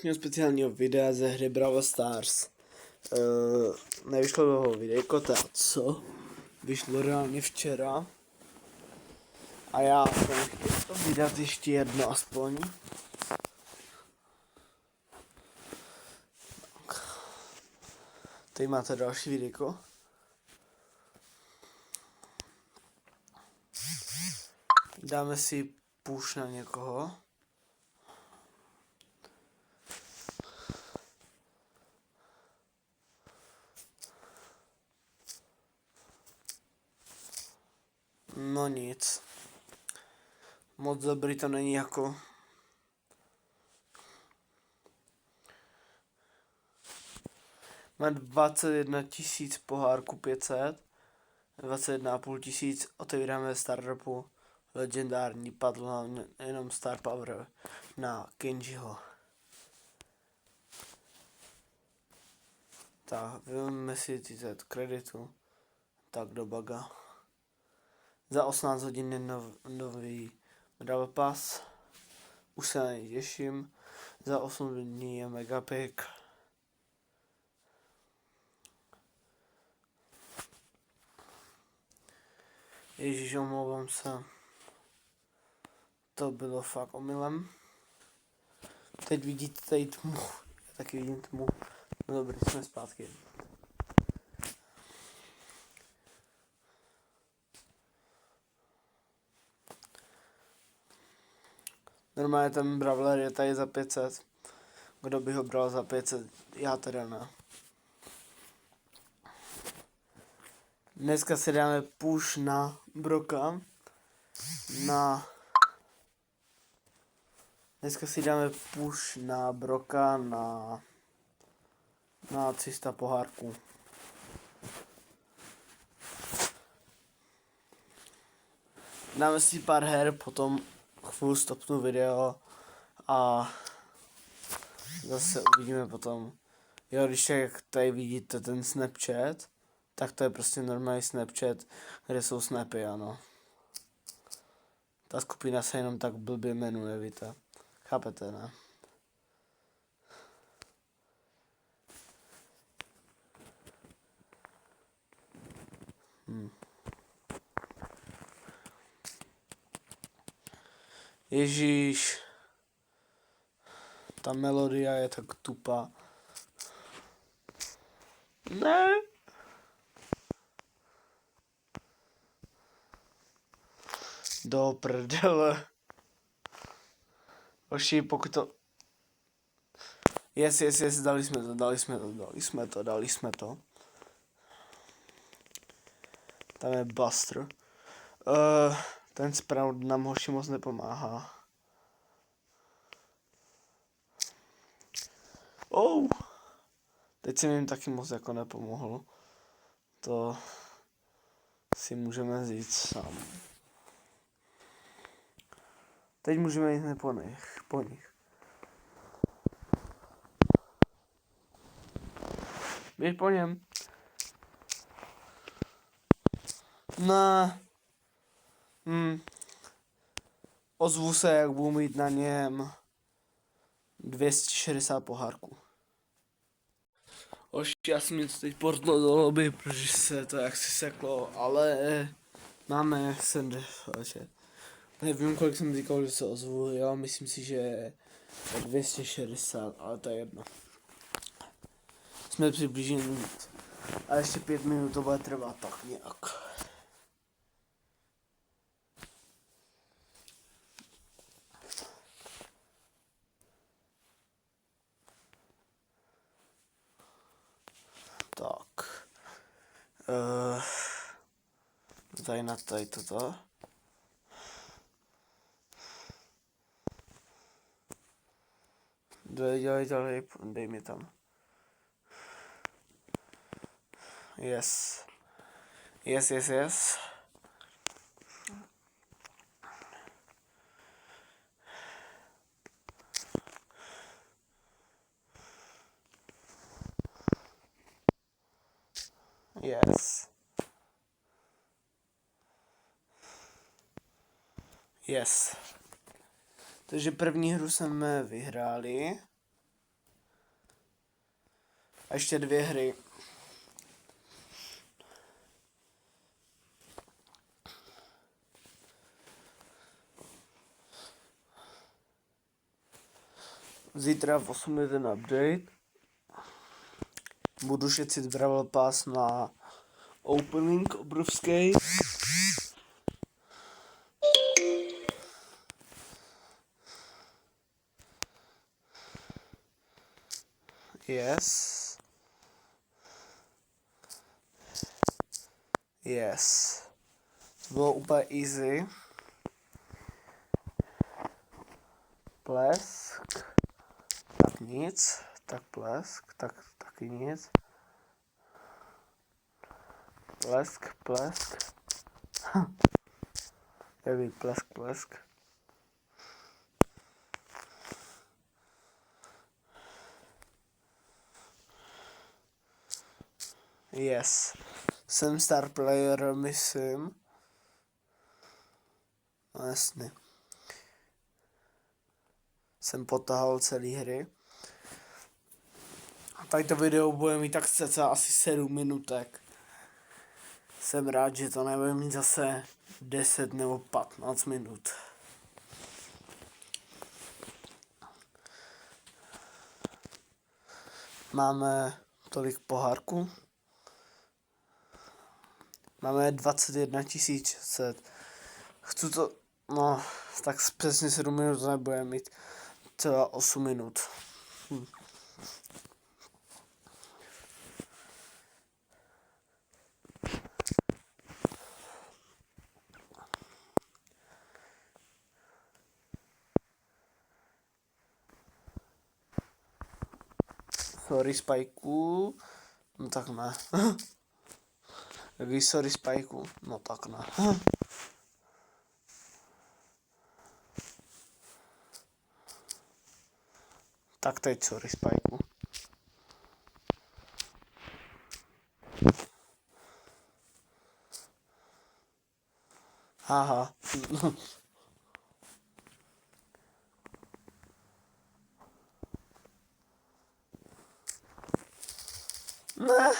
dnešního speciálního videa ze hry Brawl Stars. Nevyšlo toho videjko, co? Vyšlo reálně včera. A já jsem chtěl vydat ještě jedno aspoň. Tady máte další videjko. Dáme si push na někoho. No nic. Moc dobrý to není jako. Má 21 000 pohárku 500. 21,5 tisíc. Otevíráme startupu. Legendární padl nám jenom Star Power na Kenjiho. Tak, vezmeme si tyto kreditu. Tak do baga. Za 18 hodin je nový Medal Pass. Už se na něj těším. Za 8 dní je Megapick. Ježíš, omlouvám se. To bylo fakt omylem. Teď vidíte tady tmu. Já taky vidím tmu. No dobrý, jsme zpátky. Normálně ten Brawler je tady za 500. Kdo by ho bral za 500? Já teda ne. Dneska si dáme push na Broka. Dneska si dáme push na Broka na 300 pohárků. Dáme si pár her, potom chvíli stopnu video a zase uvidíme potom. Jo, když jak tady vidíte ten Snapchat, tak to je prostě normální Snapchat, kde jsou snapy, ano. Ta skupina se jenom tak blbě jmenuje, víte. Chápete, ne? Ježíš. Ta melodia je tak tupá. Ne. Do prdele. Oši, pokud to. Yes, dali jsme to. Tam je Buster. Ten Sprout nám hoši moc nepomáhá. Teď jsem jim taky moc jako nepomohl. To si můžeme říct sám. Teď můžeme jít po nich. Běž po něm. Ne. Ozvu se, jak budu mít na něm 260 pohárků. Oši, já jsem něco teď portlo do lobby, protože se to jaksi seklo, ale máme 70. Nevím, kolik jsem říkal, že se ozvu, jo, myslím si, že je 260, ale to je jedno. Jsme přiblíženi víc. A ještě 5 minut to bude trvat tak nějak. Tak. Tady na tady toto. Dělej, dej mi tam. Yes. Yes. Yes. Yes. Takže první hru jsme vyhráli. A ještě 2 hry. Zítra v 8 je ten update. Budu šetřit Brawl Pass na opening obrovský. Yes. Yes. Bylo úplně easy. Plesk. Tak nic. Tak plesk. Tak taky nic. Plesk, plesk. Jaký plesk, plesk. Yes. Jsem star player, myslím. No jasně. Jsem potahal celý hry. A tady to video bude mít tak cca asi 7 minutek. Jsem rád, že to nebude mít zase 10 nebo 15 minut. Máme tolik pohárků. Máme 21 600. Chci to, no, tak přesně 7 minut to nebude mít. Třeba 8 minut. Sorry, Spajku. No tak ne. Jaký sorry, Spajku? No tak ne. Tak teď sorry, Spajku. Haha. Ne.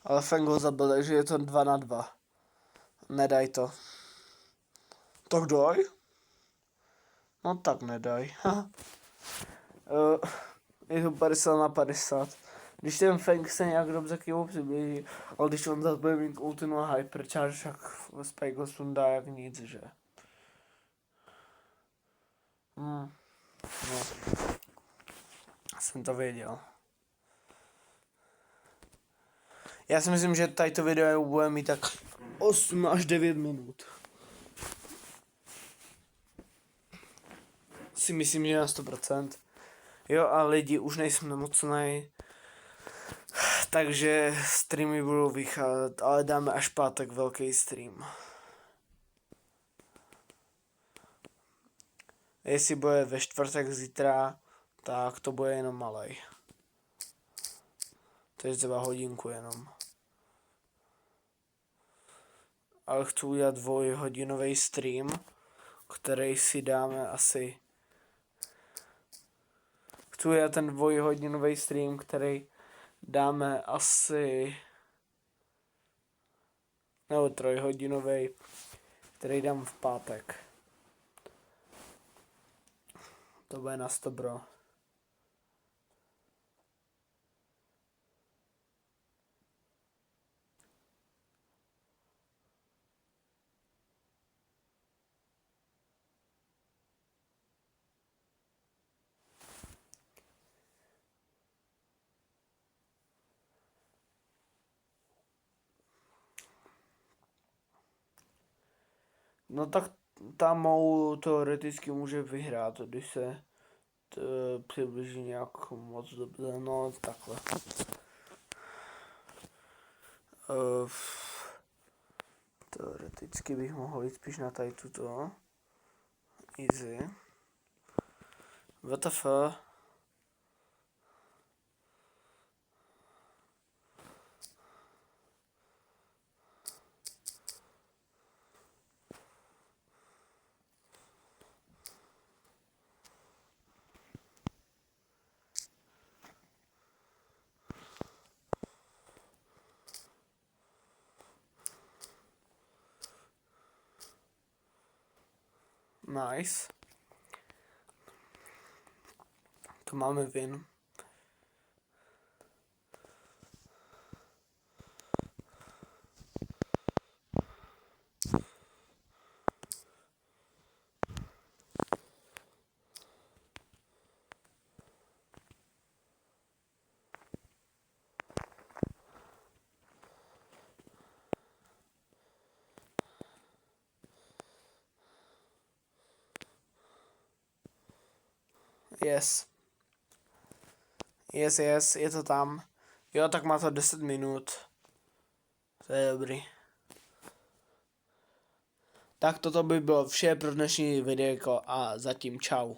Ale Feng ho zabil, takže je to 2-2. Nedaj to. Tak daj. No tak nedaj. Je to 50/50. Když ten Feng se nějak dobře k němu přiblíží, ale když on zase bude mít ultimate hypercharge, tak Spike ho sundá jak nic, že? No. Jsem to věděl. Já si myslím, že tady to video bude mít tak 8 až 9 minut. Si myslím, že na 100%. Jo, a lidi, už nejsem nemocnej. Takže streamy budou vycházet, ale dáme až pátek velký stream. Jestli bude ve čtvrtek zítra, tak to bude jenom malej. To je třeba hodinku jenom. Ale chci udělat 2hodinový stream, který si dáme asi... Chci udělat ten 2hodinový stream, který dáme asi... Nebo 3hodinový, který dám v pátek. To bude na 100, bro. No tak tam mou teoreticky může vyhrát, když se přibliží nějak moc dobře, no takhle. Teoreticky bych mohl jít spíš na tady tuto. Easy. WTF. Nice. To máme vin. Yes. Yes, je to tam. Jo, tak má to 10 minut. To je dobrý. Tak toto by bylo vše pro dnešní videjko a zatím čau.